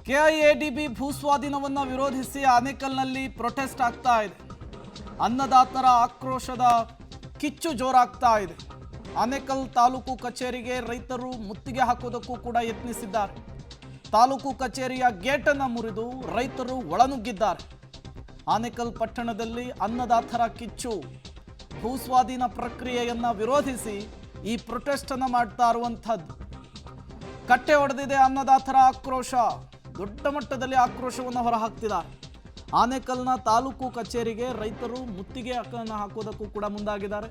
KIADB ಭೂಸ್ವಾಧೀನವನ್ನು ವಿರೋಧಿಸಿ ಆನೇಕಲ್ನಲ್ಲಿ protest ಆಗ್ತಾ ಇದೆ. ಅನ್ನದಾತರ ಆಕ್ರೋಶದ ಕಿಚ್ಚು ಜೋರಾಗ್ತಾ ಇದೆ. ಆನೇಕಲ್ ತಾಲೂಕು ಕಚೇರಿಗೆ ರೈತರು ಮುತ್ತಿಗೆ ಹಾಕೋದಕ್ಕೂ ಕೂಡ ಯತ್ನಿಸಿದ್ದಾರೆ. ತಾಲೂಕು ಕಚೇರಿಯ ಗೇಟನ್ನು ಮುರಿದು ರೈತರು ಒಳನುಗ್ಗಿದ್ದಾರೆ. ಆನೇಕಲ್ ಪಟ್ಟಣದಲ್ಲಿ ಅನ್ನದಾತರ ಕಿಚ್ಚು. ಭೂಸ್ವಾಧೀನ ಪ್ರಕ್ರಿಯೆಯನ್ನು ವಿರೋಧಿಸಿ ಈ ಪ್ರೊಟೆಸ್ಟ್ ಅನ್ನು ಮಾಡ್ತಾ ಇರುವಂಥದ್ದು. ಕಟ್ಟೆ ಹೊಡೆದಿದೆ ಅನ್ನದಾತರ ಆಕ್ರೋಶ. ದೊಡ್ಡ ಮಟ್ಟದಲ್ಲಿ ಆಕ್ರೋಶವನ್ನು ಹೊರಹಾಕ್ತಿದ್ದಾರೆ. ಆನೇಕಲ್ನ ತಾಲೂಕು ಕಚೇರಿಗೆ ರೈತರು ಮುತ್ತಿಗೆ ಹಾಕೋದಕ್ಕೂ ಕೂಡ ಮುಂದಾಗಿದ್ದಾರೆ.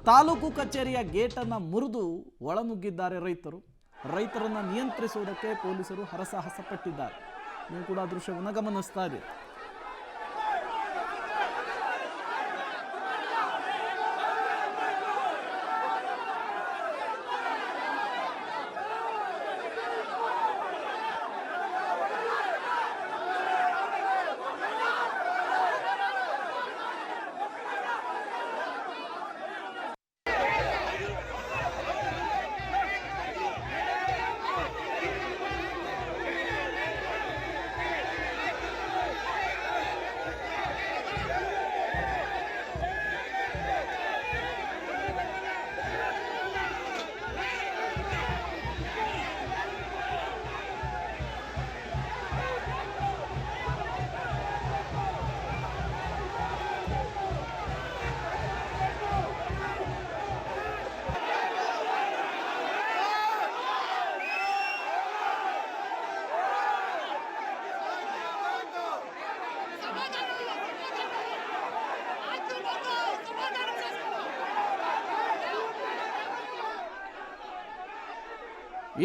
ತಾಲೂಕು ಕಚೇರಿಯ ಗೇಟನ್ನು ಮುರಿದು ಒಳನುಗ್ಗಿದ್ದಾರೆ ರೈತರನ್ನು ನಿಯಂತ್ರಿಸುವುದಕ್ಕೆ ಪೊಲೀಸರು ಹರಸಾಹಸ ಪಟ್ಟಿದ್ದಾರೆ. ನೀವು ಕೂಡ ದೃಶ್ಯವನ್ನು ಗಮನಿಸ್ತಾ ಇದ್ದೀರಿ.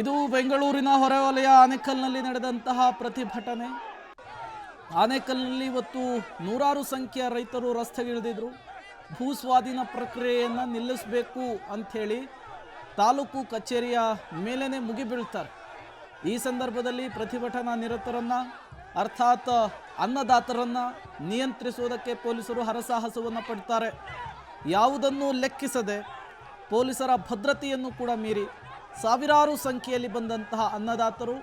ಇದು ಬೆಂಗಳೂರಿನ ಹೊರವಲಯ ಆನೇಕಲ್ನಲ್ಲಿ ನಡೆದಂತಹ ಪ್ರತಿಭಟನೆ. ಆನೇಕಲ್ನಲ್ಲಿ ಇವತ್ತು ನೂರಾರು ಸಂಖ್ಯೆಯ ರೈತರು ರಸ್ತೆಗಿಳಿದಿದ್ರು. ಭೂಸ್ವಾಧೀನ ಪ್ರಕ್ರಿಯೆಯನ್ನು ನಿಲ್ಲಿಸಬೇಕು ಅಂಥೇಳಿ ತಾಲೂಕು ಕಚೇರಿಯ ಮೇಲೇನೆ ಮುಗಿಬೀಳ್ತಾರೆ. ಈ ಸಂದರ್ಭದಲ್ಲಿ ಪ್ರತಿಭಟನಾ ನಿರತರನ್ನು ಅರ್ಥಾತ್ ಅನ್ನದಾತರನ್ನು ನಿಯಂತ್ರಿಸುವುದಕ್ಕೆ ಪೊಲೀಸರು ಹರಸಾಹಸವನ್ನು ಪಡ್ತಾರೆ. ಯಾವುದನ್ನು ಲೆಕ್ಕಿಸದೆ ಪೊಲೀಸರ ಭದ್ರತೆಯನ್ನು ಕೂಡ ಮೀರಿ ಸಾವಿರಾರು ಸಂಖ್ಯೆಯಲ್ಲಿ ಬಂದಂತಹ ಅನ್ನದಾತರು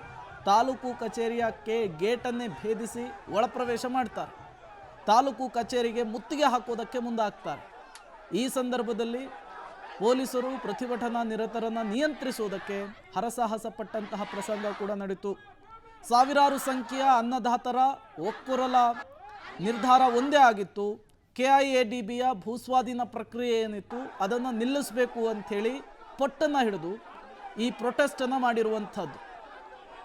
ತಾಲೂಕು ಕಚೇರಿಯ ಗೇಟನ್ನೇ ಭೇದಿಸಿ ಒಳಪ್ರವೇಶ ಮಾಡ್ತಾರೆ. ತಾಲೂಕು ಕಚೇರಿಗೆ ಮುತ್ತಿಗೆ ಹಾಕೋದಕ್ಕೆ ಮುಂದಾಗ್ತಾರೆ. ಈ ಸಂದರ್ಭದಲ್ಲಿ ಪೊಲೀಸರು ಪ್ರತಿಭಟನಾ ನಿರತರನ್ನು ನಿಯಂತ್ರಿಸುವುದಕ್ಕೆ ಹರಸಾಹಸ ಪಟ್ಟಂತಹ ಪ್ರಸಂಗ ಕೂಡ ನಡೆಯಿತು. ಸಾವಿರಾರು ಸಂಖ್ಯೆಯ ಅನ್ನದಾತರ ಒಕ್ಕೂರಲ ನಿರ್ಧಾರ ಒಂದೇ ಆಗಿತ್ತು. ಕೆಐಎಡಿಬಿಯ ಭೂಸ್ವಾಧೀನ ಪ್ರಕ್ರಿಯೆ ಏನಿತ್ತು ಅದನ್ನು ನಿಲ್ಲಿಸಬೇಕು ಅಂಥೇಳಿ ಪಟ್ಟನ್ನು ಹಿಡಿದು ಈ ಪ್ರೊಟೆಸ್ಟನ್ನು ಮಾಡಿರುವಂಥದ್ದು.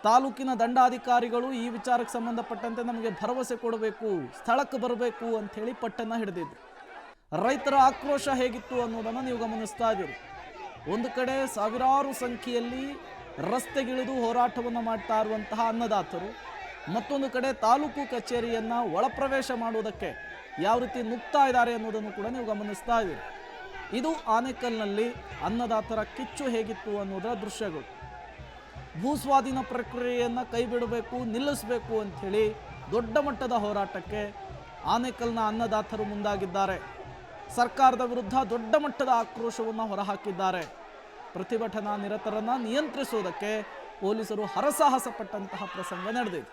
ತಾಲೂಕಿನ ದಂಡಾಧಿಕಾರಿಗಳು ಈ ವಿಚಾರಕ್ಕೆ ಸಂಬಂಧಪಟ್ಟಂತೆ ನಮಗೆ ಭರವಸೆ ಕೊಡಬೇಕು, ಸ್ಥಳಕ್ಕೆ ಬರಬೇಕು ಅಂಥೇಳಿ ಪಟ್ಟನ್ನು ಹಿಡಿದಿದ್ರು. ರೈತರ ಆಕ್ರೋಶ ಹೇಗಿತ್ತು ಅನ್ನೋದನ್ನು ನೀವು ಗಮನಿಸ್ತಾ ಇದ್ದೀರಿ. ಒಂದು ಕಡೆ ಸಾವಿರಾರು ಸಂಖ್ಯೆಯಲ್ಲಿ ರಸ್ತೆಗಿಳಿದು ಹೋರಾಟವನ್ನು ಮಾಡ್ತಾ ಇರುವಂತಹ ಅನ್ನದಾತರು, ಮತ್ತೊಂದು ಕಡೆ ತಾಲೂಕು ಕಚೇರಿಯನ್ನು ಒಳಪ್ರವೇಶ ಮಾಡುವುದಕ್ಕೆ ಯಾವ ರೀತಿ ನುಗ್ತಾ ಇದ್ದಾರೆ ಅನ್ನೋದನ್ನು ಕೂಡ ನೀವು ಗಮನಿಸ್ತಾ ಇದ್ದೀರಿ. ಇದು ಆನೇಕಲ್ನಲ್ಲಿ ಅನ್ನದಾತರ ಕಿಚ್ಚು ಹೇಗಿತ್ತು ಅನ್ನೋದರ ದೃಶ್ಯಗಳು. ಭೂಸ್ವಾಧೀನ ಪ್ರಕ್ರಿಯೆಯನ್ನು ಕೈ ಬಿಡಬೇಕು, ನಿಲ್ಲಿಸಬೇಕು ಅಂಥೇಳಿ ದೊಡ್ಡ ಮಟ್ಟದ ಹೋರಾಟಕ್ಕೆ ಆನೇಕಲ್ನ ಅನ್ನದಾತರು ಮುಂದಾಗಿದ್ದಾರೆ. ಸರ್ಕಾರದ ವಿರುದ್ಧ ದೊಡ್ಡ ಮಟ್ಟದ ಆಕ್ರೋಶವನ್ನು ಹೊರಹಾಕಿದ್ದಾರೆ. ಪ್ರತಿಭಟನಾ ನಿರತರನ್ನು ನಿಯಂತ್ರಿಸುವುದಕ್ಕೆ ಪೊಲೀಸರು ಹರಸಾಹಸ ಪಟ್ಟಂತಹ ಪ್ರಸಂಗ ನಡೆದಿದೆ.